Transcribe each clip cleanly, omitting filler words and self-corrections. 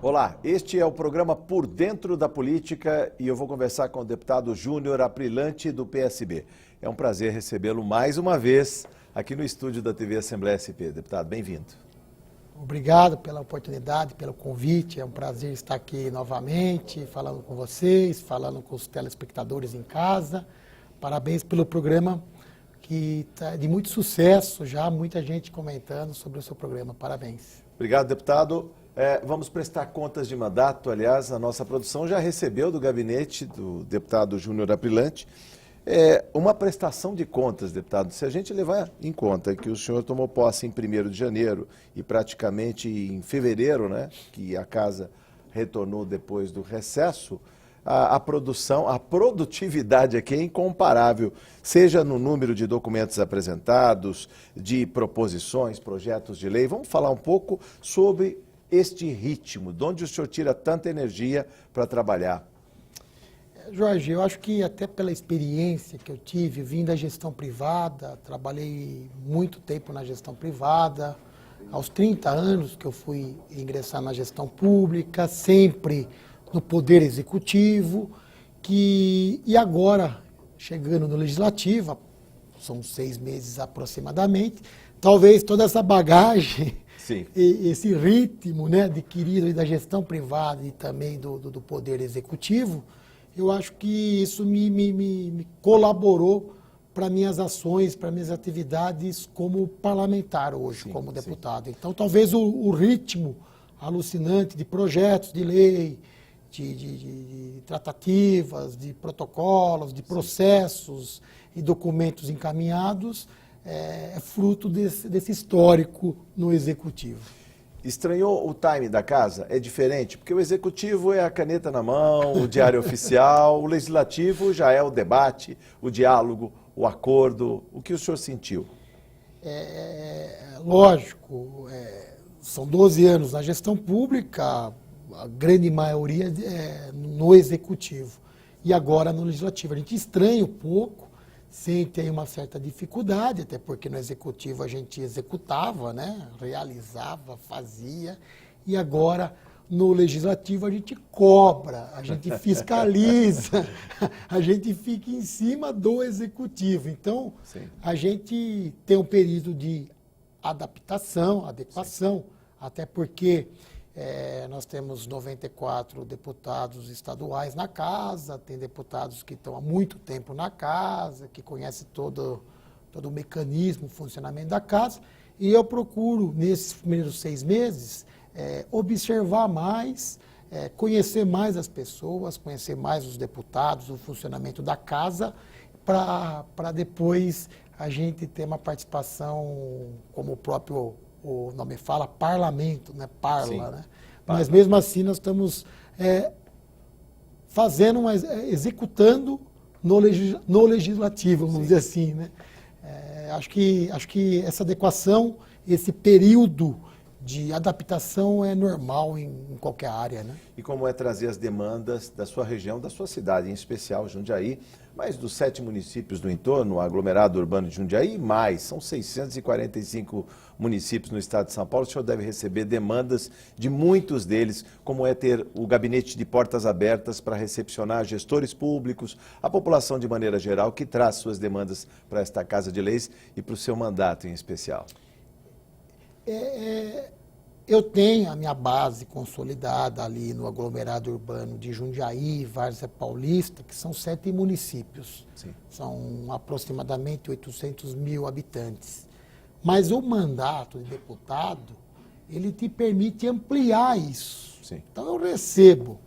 Olá, este é o programa Por Dentro da Política e eu vou conversar com o deputado Júnior Aprilante do PSB. É um prazer recebê-lo mais uma vez aqui no estúdio da TV Assembleia SP. Deputado, bem-vindo. Obrigado pela oportunidade, pelo convite. É um prazer estar aqui novamente, falando com vocês, falando com os telespectadores em casa. Parabéns pelo programa, que está de muito sucesso já, muita gente comentando sobre o seu programa. Parabéns. Obrigado, deputado. Vamos prestar contas de mandato. Aliás, a nossa produção já recebeu do gabinete do deputado Júnior Aprilante uma prestação de contas, deputado. Se a gente levar em conta que o senhor tomou posse em 1º de janeiro e praticamente em fevereiro, né, que a casa retornou depois do recesso, a produtividade aqui é incomparável, seja no número de documentos apresentados, de proposições, projetos de lei. Vamos falar um pouco sobre este ritmo, de onde o senhor tira tanta energia para trabalhar? Jorge, eu acho que até pela experiência que eu tive, vim da gestão privada, trabalhei muito tempo na gestão privada, aos 30 anos que eu fui ingressar na gestão pública, sempre no Poder Executivo, e agora, chegando no Legislativo, são 6 meses aproximadamente, talvez toda essa bagagem, sim, esse ritmo, né, adquirido da gestão privada e também do Poder Executivo, eu acho que isso me colaborou para minhas ações, para minhas atividades como parlamentar hoje, sim, como deputado. Sim. Então, talvez o ritmo alucinante de projetos de lei, de tratativas, de protocolos, de processos e documentos encaminhados é fruto desse histórico no Executivo. Estranhou o time da casa? É diferente? Porque o Executivo é a caneta na mão, o diário oficial, o Legislativo já é o debate, o diálogo, o acordo. O que o senhor sentiu? Lógico, são 12 anos na gestão pública, a grande maioria no Executivo e agora no Legislativo. A gente estranha um pouco, sente aí uma certa dificuldade, até porque no Executivo a gente executava, né? Realizava, fazia, e agora no Legislativo a gente cobra, a gente fiscaliza, a gente fica em cima do Executivo. Então, sim, a gente tem um período de adequação, sim, até porque nós temos 94 deputados estaduais na casa, tem deputados que estão há muito tempo na casa, que conhecem todo o mecanismo, o funcionamento da casa, e eu procuro, nesses primeiros 6 meses, observar mais, conhecer mais as pessoas, conhecer mais os deputados, o funcionamento da casa, para depois a gente ter uma participação, como o próprio o nome fala, parlamento, né? Parla, sim, né? Mas mesmo assim nós estamos fazendo, mas executando no legislativo, vamos, sim, dizer assim, né? Acho que essa adequação, esse período de adaptação é normal em qualquer área, né? E como é trazer as demandas da sua região, da sua cidade, em especial Jundiaí, mas dos 7 municípios do entorno, o aglomerado urbano de Jundiaí, mais, são 645 municípios no estado de São Paulo. O senhor deve receber demandas de muitos deles, como é ter o gabinete de portas abertas para recepcionar gestores públicos, a população de maneira geral, que traz suas demandas para esta Casa de Leis e para o seu mandato em especial. Eu tenho a minha base consolidada ali no aglomerado urbano de Jundiaí, Várzea Paulista, que são 7 municípios. Sim. São aproximadamente 800 mil habitantes. Mas o mandato de deputado, ele te permite ampliar isso. Sim. Então eu recebo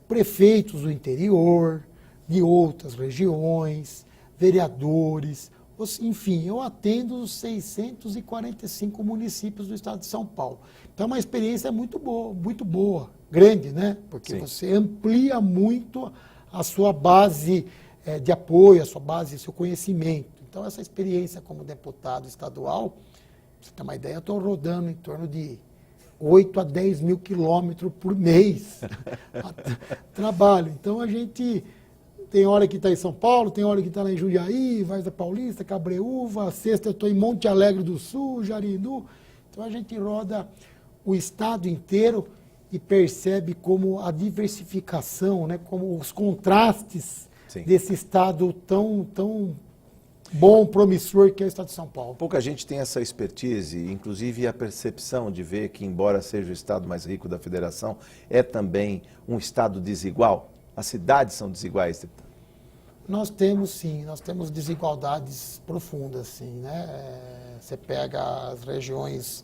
prefeitos do interior, de outras regiões, vereadores. Enfim, eu atendo os 645 municípios do estado de São Paulo. Então é uma experiência muito boa, grande, né? Porque, sim, você amplia muito a sua base de apoio, a sua base, seu conhecimento. Então essa experiência como deputado estadual, pra você ter uma ideia, eu estou rodando em torno de 8 a 10 mil quilômetros por mês trabalho. Então a gente tem hora que está em São Paulo, tem hora que está lá em Jundiaí, Várzea Paulista, Cabreúva, sexta eu estou em Monte Alegre do Sul, Jaridu. Então a gente roda o estado inteiro e percebe como a diversificação, né, como os contrastes Sim. desse estado tão bom, promissor que é o estado de São Paulo. Pouca gente tem essa expertise, inclusive a percepção de ver que, embora seja o estado mais rico da federação, é também um estado desigual. As cidades são desiguais, deputado? Nós temos, sim, nós temos desigualdades profundas, sim, né? Você pega as regiões,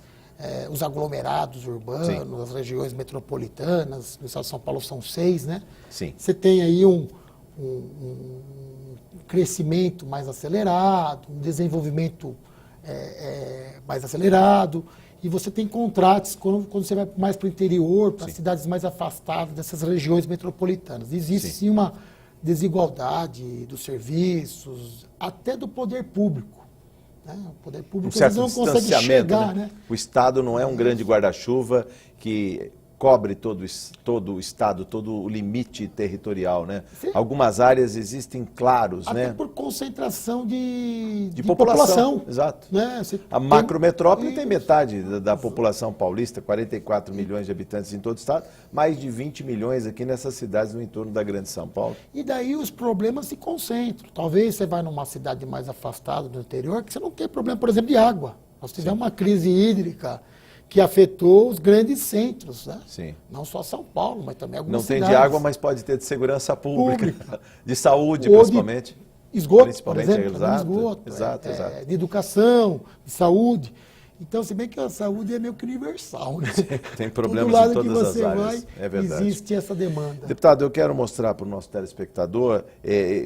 os aglomerados urbanos, sim, as regiões metropolitanas, no estado de São Paulo são 6, né? Sim. Você tem aí um crescimento mais acelerado, um desenvolvimento mais acelerado, e você tem contrastes quando você vai mais para o interior, para as cidades mais afastadas dessas regiões metropolitanas. Existe sim uma desigualdade dos serviços, até do poder público. Né? O poder público certo não consegue chegar. Né? O Estado não é um grande guarda-chuva que cobre todo o estado, todo o limite territorial, né? Sim. Algumas áreas existem claros, até né? por concentração de população. Exato. Né? A macrometrópole tem metade da população paulista, 44 milhões de habitantes em todo o estado, mais de 20 milhões aqui nessas cidades no entorno da Grande São Paulo. E daí os problemas se concentram. Talvez você vá numa cidade mais afastada do interior, que você não tem problema, por exemplo, de água. Nós tivemos uma crise hídrica que afetou os grandes centros, né? Sim. Não só São Paulo, mas também algumas cidades. cidades. Não tem de água, mas pode ter de segurança pública. De saúde, ou principalmente. De esgoto, principalmente, por exemplo, exato, esgoto, exato. De educação, de saúde. Então, se bem que a saúde é meio que universal, né? Tem problemas Todo lado em todas que você as áreas, vai, é verdade. Existe essa demanda. Deputado, eu quero mostrar para o nosso telespectador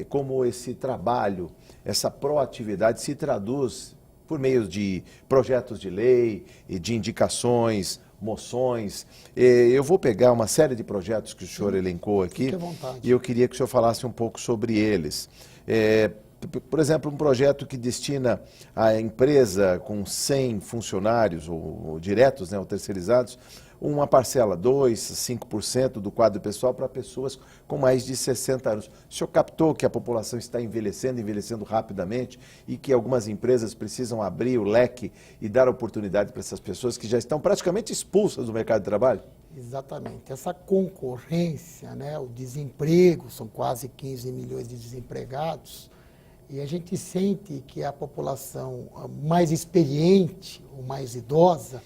como esse trabalho, essa proatividade se traduz por meio de projetos de lei, de indicações, moções. Eu vou pegar uma série de projetos que o senhor elencou aqui. Fique à vontade. E eu queria que o senhor falasse um pouco sobre eles. Por exemplo, um projeto que destina a empresa com 100 funcionários, ou diretos, né, ou terceirizados, uma parcela, 2%, 5% do quadro pessoal para pessoas com mais de 60 anos. O senhor captou que a população está envelhecendo rapidamente e que algumas empresas precisam abrir o leque e dar oportunidade para essas pessoas que já estão praticamente expulsas do mercado de trabalho? Exatamente. Essa concorrência, né, o desemprego, são quase 15 milhões de desempregados, e a gente sente que a população mais experiente ou mais idosa,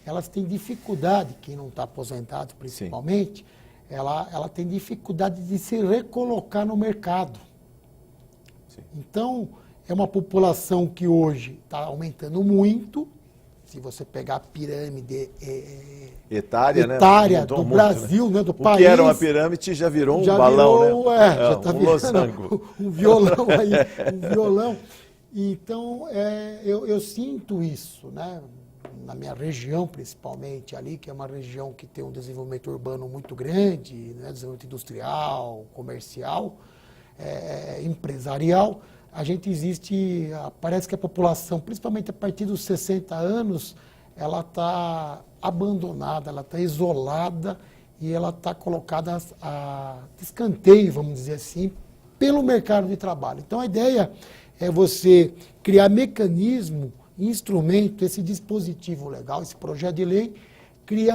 elas têm dificuldade, quem não está aposentado principalmente, ela tem dificuldade de se recolocar no mercado. Sim. Então, é uma população que hoje está aumentando muito. Se você pegar a pirâmide etária, né? Do Brasil, né? Do país. O que era uma pirâmide já virou um balão, né? Já está virando um violão aí, um violão. Então, eu sinto isso, né? Na minha região, principalmente ali, que é uma região que tem um desenvolvimento urbano muito grande, né, desenvolvimento industrial, comercial, empresarial, parece que a população, principalmente a partir dos 60 anos, ela está abandonada, ela está isolada e ela está colocada a escanteio, vamos dizer assim, pelo mercado de trabalho. Então, a ideia é você criar mecanismo, instrumento, esse dispositivo legal, esse projeto de lei,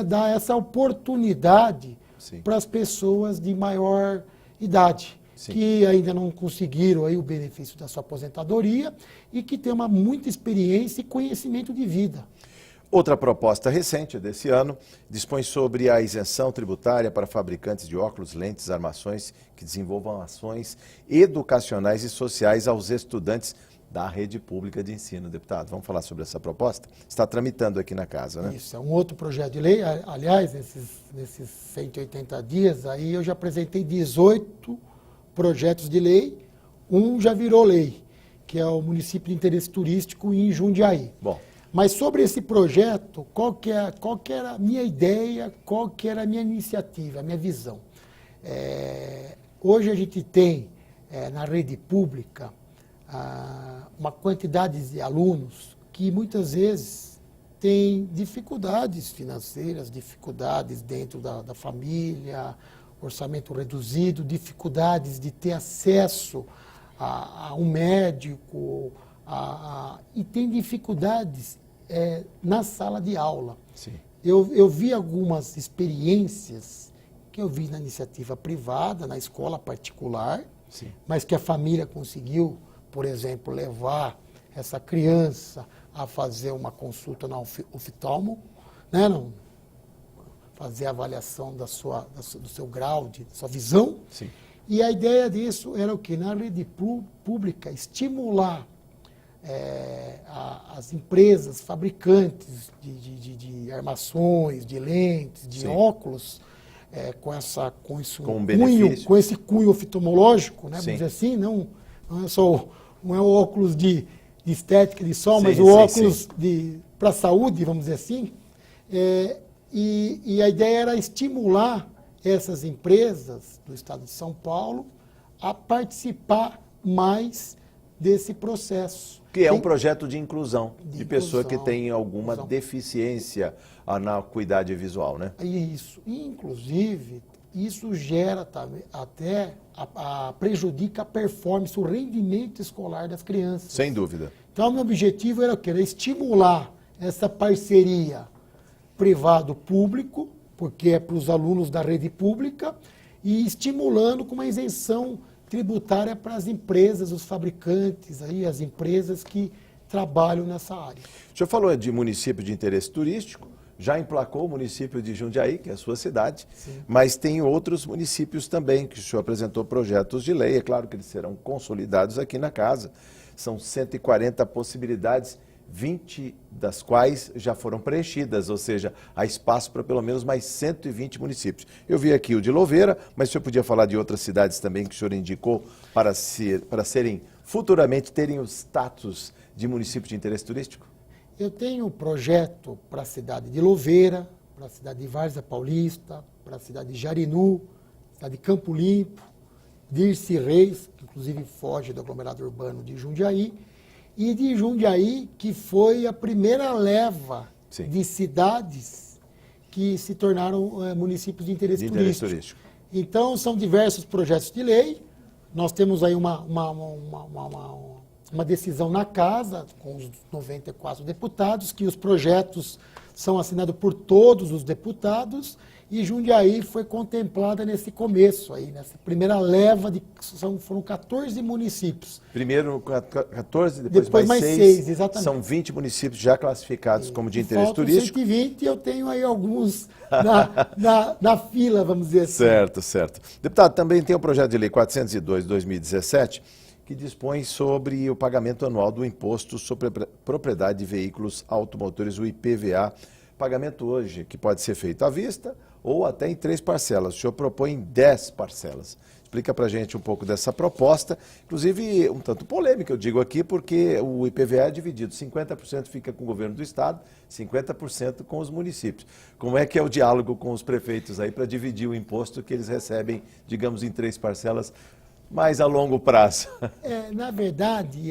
dar essa oportunidade para as pessoas de maior idade, que ainda não conseguiram aí o benefício da sua aposentadoria e que tem muita experiência e conhecimento de vida. Outra proposta recente desse ano dispõe sobre a isenção tributária para fabricantes de óculos, lentes, armações que desenvolvam ações educacionais e sociais aos estudantes da rede pública de ensino. Deputado, vamos falar sobre essa proposta? Está tramitando aqui na casa, né? Isso, é um outro projeto de lei. Aliás, nesses 180 dias, aí eu já apresentei 18 projetos de lei, um já virou lei, que é o município de interesse turístico em Jundiaí. Bom. Mas sobre esse projeto, qual que era a minha ideia, qual que era a minha iniciativa, a minha visão? Hoje a gente tem, na rede pública, uma quantidade de alunos que muitas vezes têm dificuldades financeiras, dificuldades dentro da família, orçamento reduzido, dificuldades de ter acesso a um médico, e tem dificuldades na sala de aula. Sim. eu vi algumas experiências que eu vi na iniciativa privada, na escola particular, Sim. mas que a família conseguiu, por exemplo, levar essa criança a fazer uma consulta na oftalmo, né, não, fazer a avaliação do seu grau, de sua visão. Sim. E a ideia disso era o quê? Na rede pública, estimular as empresas fabricantes de armações, de lentes, de Sim. óculos, benefício. com esse cunho oftalmológico, né, Sim. vamos dizer assim, não é o óculos de estética de sol, Sim, mas o sim, óculos sim. para a saúde, vamos dizer assim. E a ideia era estimular essas empresas do estado de São Paulo a participar mais desse processo. Que é um projeto de inclusão, de pessoa que inclusão, tem alguma deficiência na acuidade visual, né? Isso. E, inclusive, isso gera até prejudica a performance, o rendimento escolar das crianças. Sem dúvida. Então, meu objetivo era o quê? Era estimular essa parceria privado-público, porque é para os alunos da rede pública, e estimulando com uma isenção tributária para as empresas, os fabricantes, aí, as empresas que trabalham nessa área. O senhor falou de município de interesse turístico, já emplacou o município de Jundiaí, que é a sua cidade, sim, mas tem outros municípios também, que o senhor apresentou projetos de lei, é claro que eles serão consolidados aqui na casa. São 140 possibilidades, 20 das quais já foram preenchidas, ou seja, há espaço para pelo menos mais 120 municípios. Eu vi aqui o de Louveira, mas o senhor podia falar de outras cidades também que o senhor indicou para serem, futuramente, terem o status de município de interesse turístico? Eu tenho um projeto para a cidade de Louveira, para a cidade de Várzea Paulista, para a cidade de Jarinu, cidade de Campo Limpo, Dirce Reis, que inclusive foge do aglomerado urbano de Jundiaí, e de Jundiaí, que foi a primeira leva, sim, de cidades que se tornaram municípios de interesse turístico. Então, são diversos projetos de lei. Nós temos aí uma decisão na casa, com os 94 deputados, que os projetos são assinados por todos os deputados, e Jundiaí foi contemplada nesse começo, aí, nessa primeira leva, foram 14 municípios. Primeiro 14, depois mais 6, exatamente. São 20 municípios já classificados como de interesse turístico. 120, e eu tenho aí alguns na fila, vamos dizer assim. Certo, certo. Deputado, também tem o projeto de lei 402/2017, que dispõe sobre o pagamento anual do Imposto sobre Propriedade de Veículos Automotores, o IPVA. Pagamento hoje que pode ser feito à vista ou até em 3 parcelas. O senhor propõe em 10 parcelas. Explica para a gente um pouco dessa proposta, inclusive um tanto polêmica, eu digo aqui, porque o IPVA é dividido, 50% fica com o governo do estado, 50% com os municípios. Como é que é o diálogo com os prefeitos aí para dividir o imposto que eles recebem, digamos, em 3 parcelas, mais a longo prazo? Na verdade,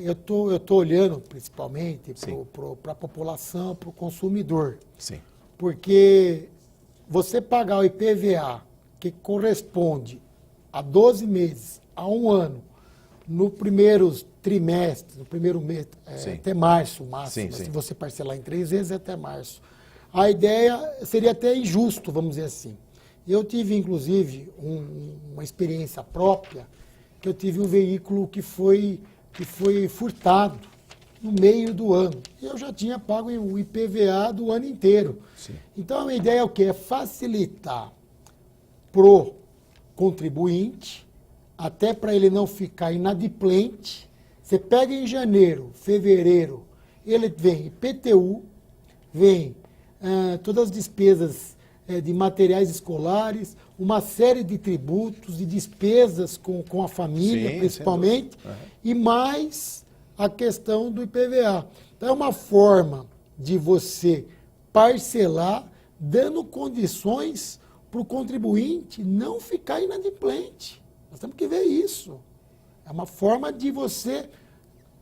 eu tô olhando principalmente para a população, para o consumidor. Sim. Porque você pagar o IPVA, que corresponde a 12 meses, a 1 ano, no primeiro trimestre, no primeiro mês, até março, máximo, se você parcelar em 3 vezes, é até março. A ideia seria até injusto, vamos dizer assim. Eu tive, inclusive, uma experiência própria, que eu tive um veículo que foi furtado no meio do ano. E eu já tinha pago o IPVA do ano inteiro. Sim. Então, a ideia é o quê? É facilitar pro contribuinte, até para ele não ficar inadimplente. Você pega em janeiro, fevereiro, ele vem IPTU, vem todas as despesas de materiais escolares, uma série de tributos e despesas com a família, sim, principalmente, e mais a questão do IPVA. Então, é uma forma de você parcelar, dando condições para o contribuinte não ficar inadimplente. Nós temos que ver isso. É uma forma de você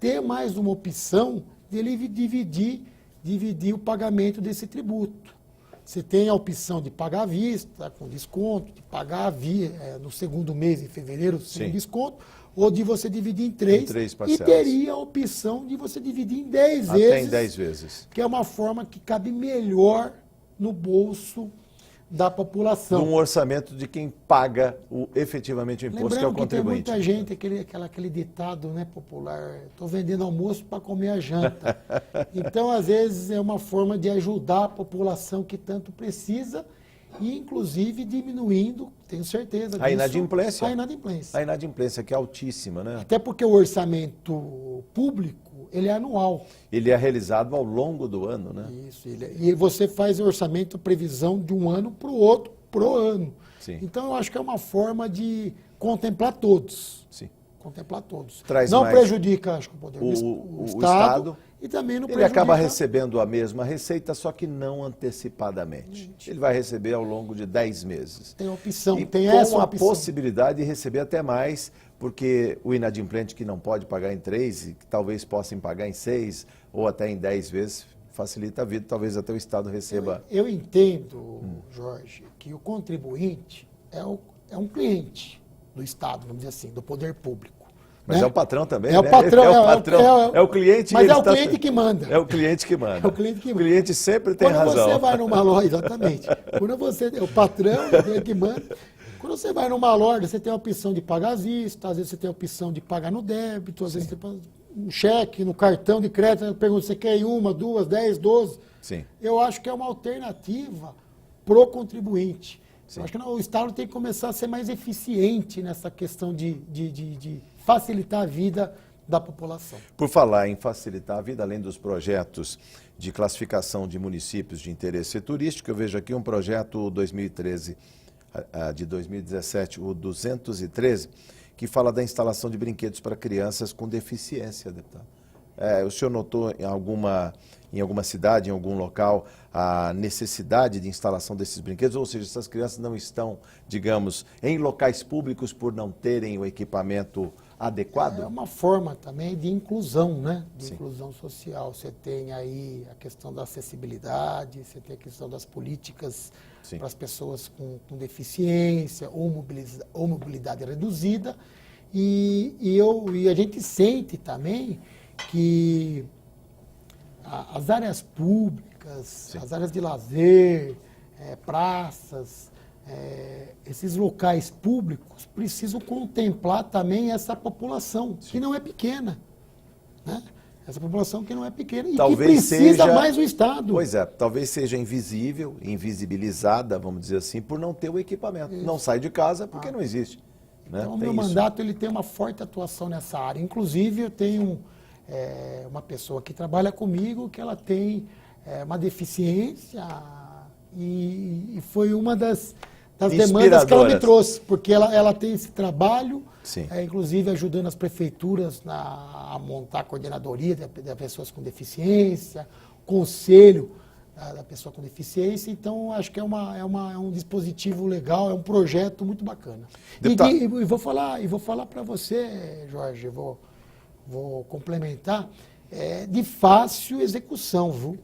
ter mais uma opção de ele dividir o pagamento desse tributo. Você tem a opção de pagar à vista, com desconto, de pagar no segundo mês, em fevereiro, sem desconto, ou de você dividir em 3 parcelas. E teria a opção de você dividir em 10 até vezes. Em 10 vezes. Que é uma forma que cabe melhor no bolso da população. Um orçamento de quem paga efetivamente o imposto, que é o contribuinte. Tem muita gente, aquele ditado, né, popular, estou vendendo almoço para comer a janta. Então, às vezes, é uma forma de ajudar a população que tanto precisa e, inclusive, diminuindo, tenho certeza disso, a inadimplência. A inadimplência, que é altíssima, né? Até porque o orçamento público, ele é anual. Ele é realizado ao longo do ano, né? Isso. E você faz o orçamento, previsão de um ano para o outro, pro ano. Sim. Então, eu acho que é uma forma de contemplar todos. Sim. Contemplar todos. Traz não mais prejudica, acho que o poder o Estado e também não ele prejudica... acaba recebendo a mesma receita, só que não antecipadamente. Ele vai receber ao longo de 10 meses. Tem opção, e tem com essa a opção. possibilidade de receber até mais, porque o inadimplente que não pode pagar em 3, e que talvez possa pagar em 6 ou até em 10 vezes, facilita a vida, talvez até o Estado receba... Eu entendo, Jorge, que o contribuinte é um cliente do Estado, vamos dizer assim, do poder público. Mas né? é o patrão também, é o né? patrão, é o patrão, é o cliente. Mas é o cliente que manda. É o cliente que manda. É o cliente que manda. O cliente sempre tem razão. Quando você vai numa loja, exatamente. Quando você é o patrão, é o cliente que manda. Quando você vai numa loja, você tem a opção de pagar às vistas, às vezes você tem a opção de pagar no débito, às vezes você tem um cheque, no cartão de crédito, pergunta, você quer uma, 2, 10, 12? Sim. Eu acho que é uma alternativa pro contribuinte. Sim. Eu acho que o Estado tem que começar a ser mais eficiente nessa questão de facilitar a vida da população. Por falar em facilitar a vida, além dos projetos de classificação de municípios de interesse turístico, eu vejo aqui um projeto 2013, de 2017, o 213, que fala da instalação de brinquedos para crianças com deficiência, deputado. O senhor notou em alguma cidade, em algum local, a necessidade de instalação desses brinquedos? Ou seja, essas crianças não estão, digamos, em locais públicos por não terem o equipamento adequado? É uma forma também de inclusão, né? De Sim. inclusão social. Você tem aí a questão da acessibilidade, você tem a questão das políticas Sim. para as pessoas com deficiência ou mobilidade reduzida. E a gente sente também que as áreas públicas, Sim. as áreas de lazer, praças, esses locais públicos precisam contemplar também essa população, que não é pequena. Né? Essa população que não é pequena e Talvez que precisa seja, mais do Estado. Pois é, talvez seja invisível, invisibilizada, vamos dizer assim, por não ter o equipamento. Isso. Não sai de casa porque não existe. Né? Então, o meu mandato ele tem uma forte atuação nessa área. Inclusive, eu tenho uma pessoa que trabalha comigo que ela tem uma deficiência e foi uma das demandas que ela me trouxe, porque ela tem esse trabalho, inclusive ajudando as prefeituras a montar a coordenadoria de pessoas com deficiência, conselho da pessoa com deficiência. Então, acho que é um dispositivo legal, é um projeto muito bacana. E vou falar para você, Jorge, vou complementar, de fácil execução, viu?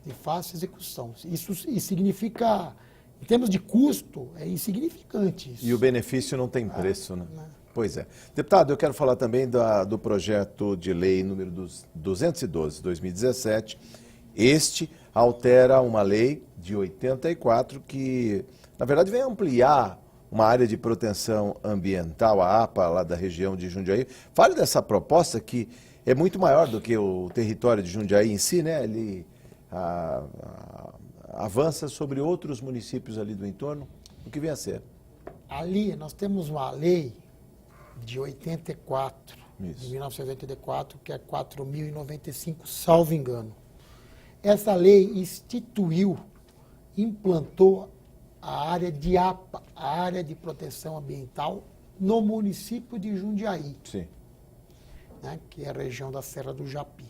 De fácil execução. Isso significa, em termos de custo, é insignificante isso. E o benefício não tem preço, né? Pois é. Deputado, eu quero falar também do projeto de lei número 212, 2017. Este altera uma lei de 84 que, na verdade, vem ampliar uma área de proteção ambiental, a APA, lá da região de Jundiaí. Fale dessa proposta que é muito maior do que o território de Jundiaí em si, né? Ele avança sobre outros municípios ali do entorno. O que vem a ser? Ali nós temos uma lei de 84, Isso. de 1984, que é 4.095, salvo engano. Essa lei instituiu, implantou a área de APA, a área de proteção ambiental, no município de Jundiaí, Sim. Né, que é a região da Serra do Japi.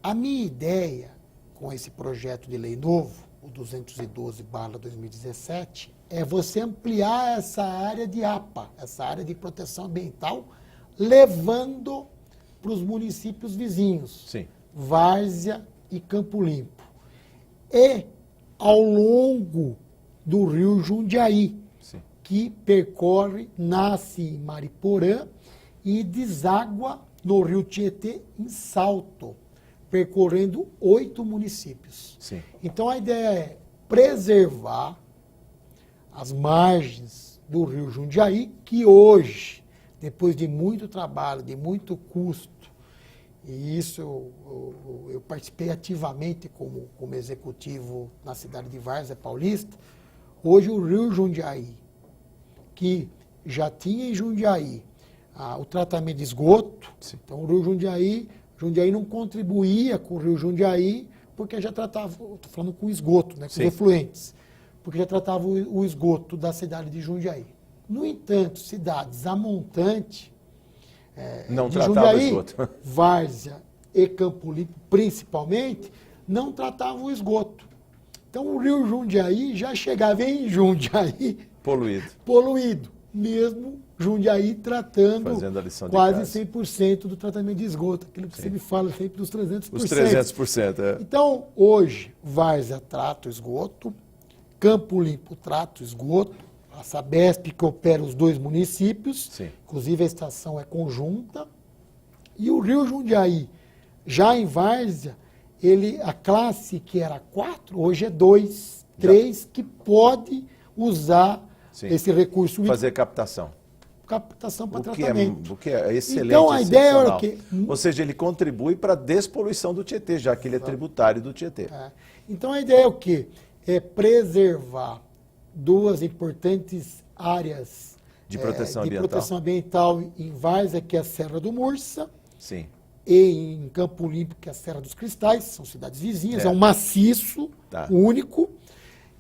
A minha ideia com esse projeto de lei novo, o 212/2017, é você ampliar essa área de APA, essa área de proteção ambiental, levando para os municípios vizinhos, Sim. Várzea e Campo Limpo. E ao longo do rio Jundiaí, Sim. que percorre, nasce em Mariporã e deságua no rio Tietê em Salto, percorrendo 8 municípios. Sim. Então a ideia é preservar as margens do rio Jundiaí, que hoje, depois de muito trabalho, de muito custo, e isso eu participei ativamente como executivo na cidade de Várzea Paulista, hoje o rio Jundiaí, que já tinha em Jundiaí o tratamento de esgoto, sim, então o rio Jundiaí não contribuía com o rio Jundiaí, porque já tratava, estou falando com esgoto, né, com os efluentes, porque já tratava o esgoto da cidade de Jundiaí. No entanto, cidades a montante não de tratava Jundiaí, esgoto. Várzea e Campo Limpo, principalmente, não tratavam o esgoto. Então o rio Jundiaí já chegava em Jundiaí poluído, mesmo Jundiaí tratando quase 100% do tratamento de esgoto, aquilo que você me fala sempre dos 300%. Os 300%, é. Então, hoje, Várzea trata o esgoto, Campo Limpo trata o esgoto, a Sabesp que opera os dois municípios, sim, inclusive a estação é conjunta, e o rio Jundiaí, já em Várzea, a classe que era 4, hoje é 2, 3, que pode usar, sim, esse recurso. Fazer captação. Captação para tratamento. O que é excelente. Então, a ideia era que... Ou seja, ele contribui para a despoluição do Tietê, já que ele é tributário do Tietê. Então, a ideia é o quê? É preservar duas importantes áreas de proteção ambiental em Várzea, que é a Serra do Mursa, sim, e em Campo Limpo, que é a Serra dos Cristais, são cidades vizinhas, é um maciço único,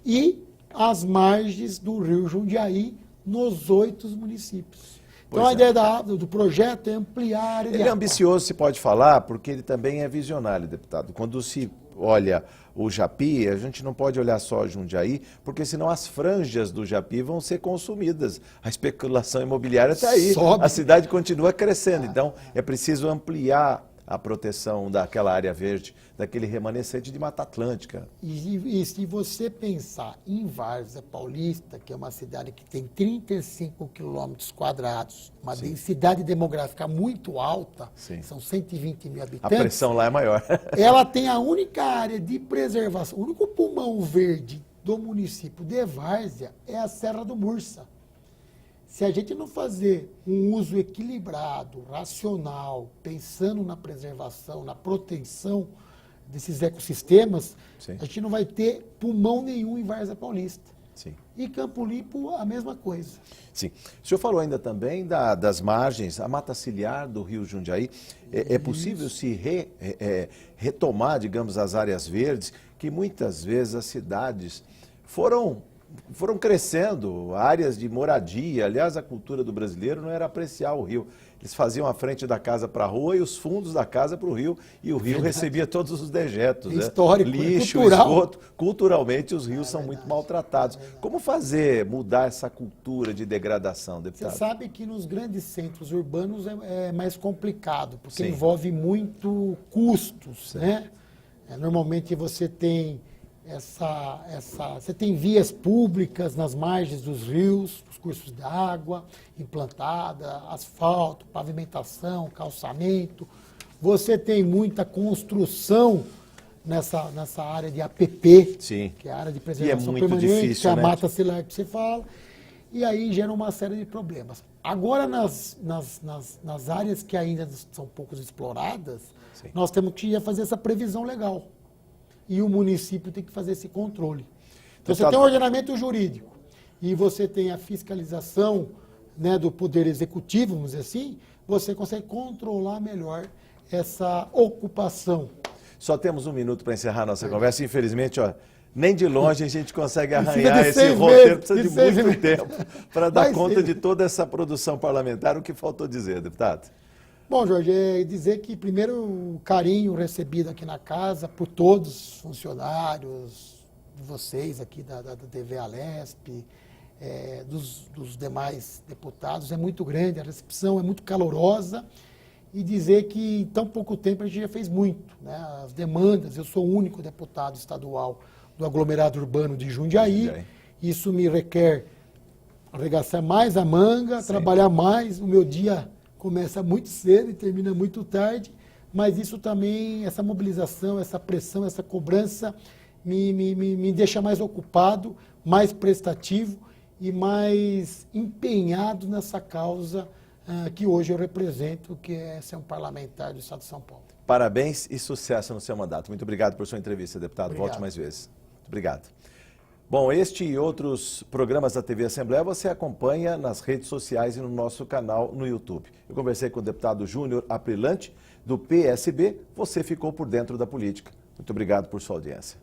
e as margens do rio Jundiaí nos 8 municípios. Então, a ideia do projeto é ampliar a área de água. Ele é ambicioso, se pode falar, porque ele também é visionário, deputado. Quando se olha o Japi, a gente não pode olhar só Jundiaí, porque senão as franjas do Japi vão ser consumidas. A especulação imobiliária está aí, a cidade continua crescendo. Então, é preciso ampliar a proteção daquela área verde, daquele remanescente de Mata Atlântica. E se você pensar em Várzea Paulista, que é uma cidade que tem 35 quilômetros quadrados, uma sim, densidade demográfica muito alta, sim, são 120 mil habitantes. A pressão lá é maior. Ela tem a única área de preservação, o único pulmão verde do município de Várzea é a Serra do Mursa. Se a gente não fazer um uso equilibrado, racional, pensando na preservação, na proteção desses ecossistemas, sim, a gente não vai ter pulmão nenhum em Várzea Paulista. Sim. E Campo Limpo, a mesma coisa. Sim. O senhor falou ainda também das margens, a mata ciliar do rio Jundiaí. É possível se retomar, digamos, as áreas verdes, que muitas vezes as cidades foram crescendo, áreas de moradia. Aliás, a cultura do brasileiro não era apreciar o rio. Eles faziam a frente da casa para a rua e os fundos da casa para o rio, e o rio recebia todos os dejetos. Histórico, lixo, esgoto. Culturalmente, os rios são muito maltratados. Como mudar essa cultura de degradação, deputado? Você sabe que nos grandes centros urbanos é mais complicado, porque sim, envolve muito custos, né? Normalmente você tem você tem vias públicas nas margens dos rios, os cursos de água implantada, asfalto, pavimentação, calçamento. Você tem muita construção nessa área de APP, sim, que é a área de preservação permanente, difícil, que é a mata ciliar que você fala, e aí gera uma série de problemas. Agora, nas áreas que ainda são pouco exploradas, sim, nós temos que fazer essa previsão legal. E o município tem que fazer esse controle. Então, você tem um ordenamento jurídico e você tem a fiscalização, né, do poder executivo, vamos dizer assim, você consegue controlar melhor essa ocupação. Só temos 1 minuto para encerrar a nossa conversa. Infelizmente, nem de longe a gente consegue arranhar esse roteiro, precisa de muito tempo para dar conta de toda essa produção parlamentar. O que faltou dizer, deputado? Bom, Jorge, é dizer que, primeiro, o carinho recebido aqui na casa por todos os funcionários, de vocês aqui da TV Alesp, dos demais deputados, é muito grande, a recepção é muito calorosa, e dizer que em tão pouco tempo a gente já fez muito, né? As demandas, eu sou o único deputado estadual do aglomerado urbano de Jundiaí, isso me requer arregaçar mais a manga, sim, trabalhar mais, o meu dia começa muito cedo e termina muito tarde, mas isso também, essa mobilização, essa pressão, essa cobrança, me deixa mais ocupado, mais prestativo e mais empenhado nessa causa que hoje eu represento, que é ser um parlamentar do Estado de São Paulo. Parabéns e sucesso no seu mandato. Muito obrigado por sua entrevista, deputado. Obrigado. Volte mais vezes. Muito obrigado. Bom, este e outros programas da TV Assembleia você acompanha nas redes sociais e no nosso canal no YouTube. Eu conversei com o deputado Júnior Aprilante, do PSB. Você ficou por dentro da política. Muito obrigado por sua audiência.